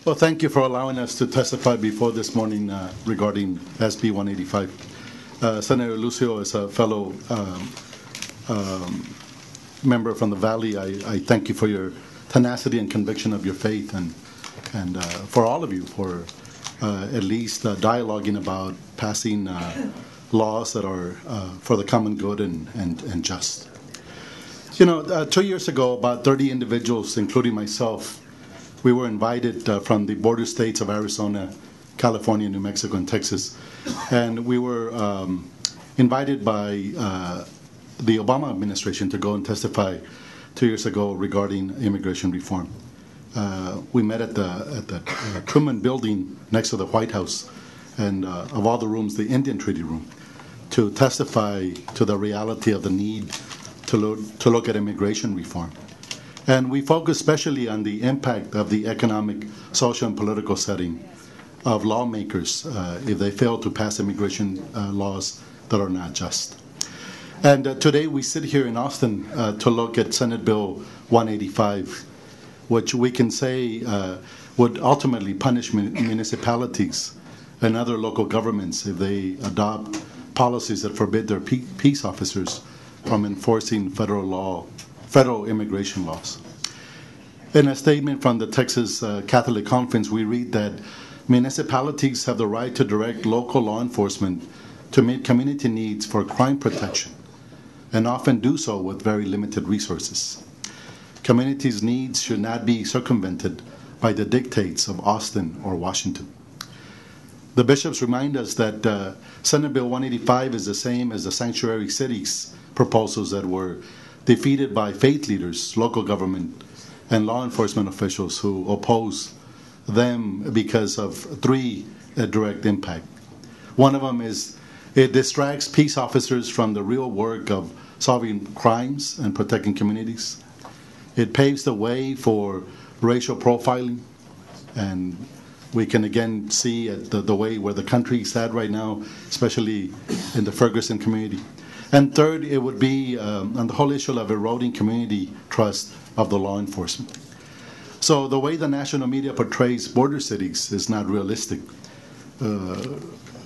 Well, thank you for allowing us to testify before this morning regarding SB 185. Senator Lucio is a fellow member from the Valley. I thank you for your tenacity and conviction of your faith, and for all of you for at least dialoguing about passing laws that are for the common good and just. 2 years ago, about 30 individuals, including myself, we were invited from the border states of Arizona, California, New Mexico, and Texas. And we were invited by the Obama administration to go and testify 2 years ago regarding immigration reform. We met at the Truman Building next to the White House, and of all the rooms, the Indian Treaty Room, to testify to the reality of the need to look at immigration reform. And we focus especially on the impact of the economic, social, and political setting of lawmakers if they fail to pass immigration laws that are not just. And today we sit here in Austin to look at Senate Bill 185, which we can say would ultimately punish municipalities and other local governments if they adopt policies that forbid their peace officers from enforcing federal immigration laws. In a statement from the Texas Catholic Conference, we read that municipalities have the right to direct local law enforcement to meet community needs for crime protection, and often do so with very limited resources. Communities' needs should not be circumvented by the dictates of Austin or Washington. The bishops remind us that Senate Bill 185 is the same as the sanctuary cities proposals that were defeated by faith leaders, local government, and law enforcement officials who oppose them because of three direct impact. One of them is it distracts peace officers from the real work of solving crimes and protecting communities. It paves the way for racial profiling, and we can again see the way where the country is at right now, especially in the Ferguson community. And third, it would be on the whole issue of eroding community trust of the law enforcement. So the way the national media portrays border cities is not realistic.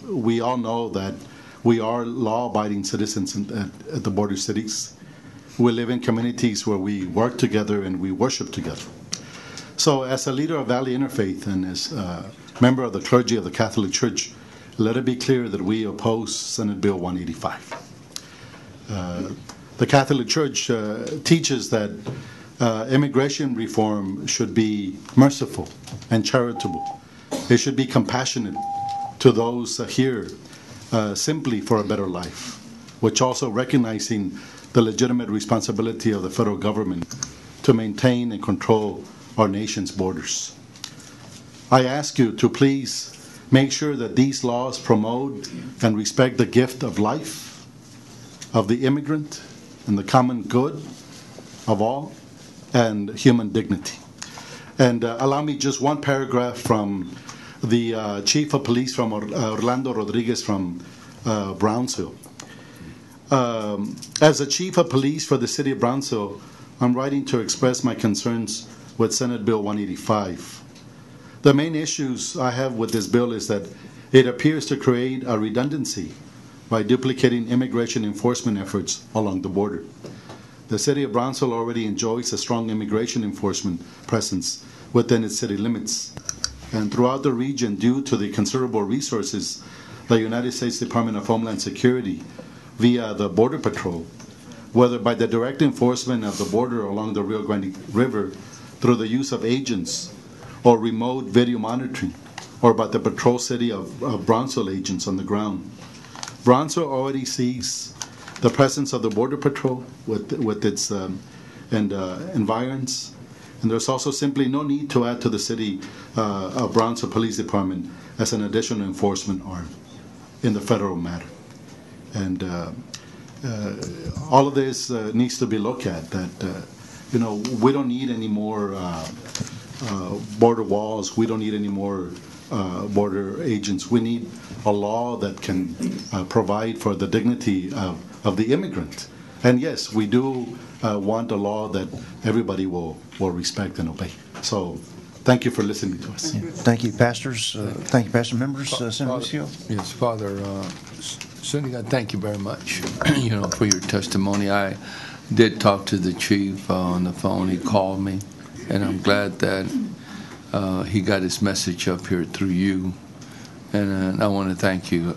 We all know that we are law-abiding citizens at the border cities. We live in communities where we work together and we worship together. So as a leader of Valley Interfaith and as a member of the clergy of the Catholic Church, let it be clear that we oppose Senate Bill 185. The Catholic Church teaches that immigration reform should be merciful and charitable. It should be compassionate to those here simply for a better life, which also recognizing the legitimate responsibility of the federal government to maintain and control our nation's borders. I ask you to please make sure that these laws promote and respect the gift of life, of the immigrant, and the common good of all, and human dignity. And allow me just one paragraph from the Chief of Police from Orlando Rodriguez from Brownsville. As a Chief of Police for the City of Brownsville, I'm writing to express my concerns with Senate Bill 185. The main issues I have with this bill is that it appears to create a redundancy by duplicating immigration enforcement efforts along the border. The City of Brownsville already enjoys a strong immigration enforcement presence within its city limits. And throughout the region, due to the considerable resources, the United States Department of Homeland Security, via the Border Patrol, whether by the direct enforcement of the border along the Rio Grande River through the use of agents or remote video monitoring, or by the patrol city of Brownsville agents on the ground. Brownsville already sees the presence of the Border Patrol with its environs, and there's also simply no need to add to the City of Brownsville Police Department as an additional enforcement arm in the federal matter. And all of this needs to be looked at, that we don't need any more border walls, we don't need any more border agents. We need a law that can provide for the dignity of the immigrant. And yes, we do want a law that everybody will respect and obey. So thank you for listening to us. Thank you, pastors. Thank you, pastor members. Senator Lucio. Yes, Father Zuniga, thank you very much, for your testimony. I did talk to the chief on the phone. He called me, and I'm glad that he got his message up here through you. And I want to thank you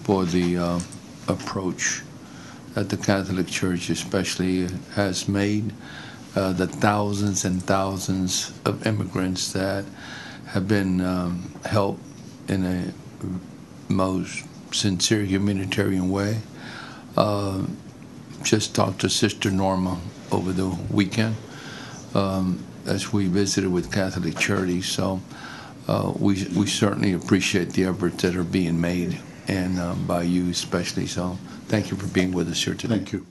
for the approach that the Catholic Church especially has made. The thousands and thousands of immigrants that have been helped in a most sincere humanitarian way. Just talked to Sister Norma over the weekend as we visited with Catholic Charities. So we certainly appreciate the efforts that are being made, and by you especially. So thank you for being with us here today. Thank you.